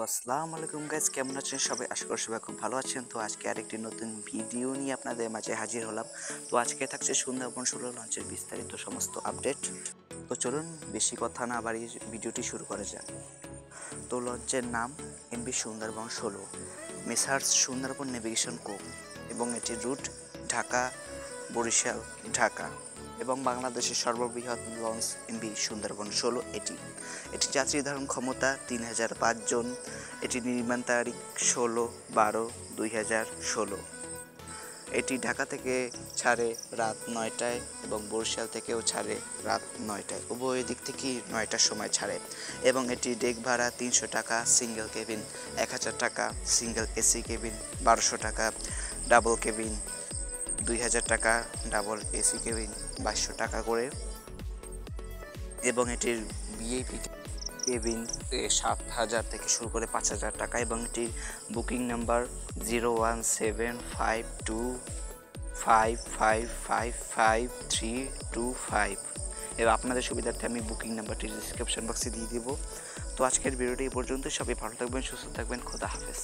তো আসসালামু আলাইকুম গাইস, কেমন আছেন সবাই? আশা করি সবাই খুব ভালো আছেন। তো আজকে আরেকটি নতুন ভিডিও নিয়ে আপনাদের মাঝে হাজির হলাম। তো আজকে থাকছে সুন্দরবন 16 লঞ্চের বিস্তারিত সমস্ত আপডেট। তো চলুন বেশি কথা না বাড়িয়ে ভিডিওটি শুরু করা যাক। তো লঞ্চের নাম MV Sundarban 16, messrs Sundarban navigation co, এবং এটির রুট ঢাকা, বরিশাল, ঢাকা, এবং বাংলাদেশের সর্ববৃহৎ লঞ্চ এমভি সুন্দরবন 16 এটি যাত্রী ধারণ ক্ষমতা 3005 জন। এটি নির্মাণ তারিখ 16/12/2016। এটি ঢাকা থেকে ছাড়ে রাত 9টায় এবং বরিশাল থেকেও ছাড়ে রাত 9টায়। উভয় দিক থেকেই 9টার সময় ছাড়ে এবং এটি ডেক ভাড়া 300 টাকা, সিঙ্গেল কেবিন 1000 টাকা, সিঙ্গেল এসি কেবিন 1200 টাকা, ডাবল কেবিন 2000 টাকা, ডাবল এসি কেবিন 2200 টাকা করে, এবং এটির ভিআইপি কেবিন 7000 থেকে শুরু করে 5000 টাকা, এবং এটির বুকিং নাম্বার 017525555325। এবং আপনাদের সুবিধার্থে আমি বুকিং নাম্বারটি ডিসক্রিপশন বক্সে দিয়ে দেবো। তো আজকের ভিডিওটি এই পর্যন্ত। সবাই ভালো থাকবেন, সুস্থ থাকবেন, খোদা হাফেজ।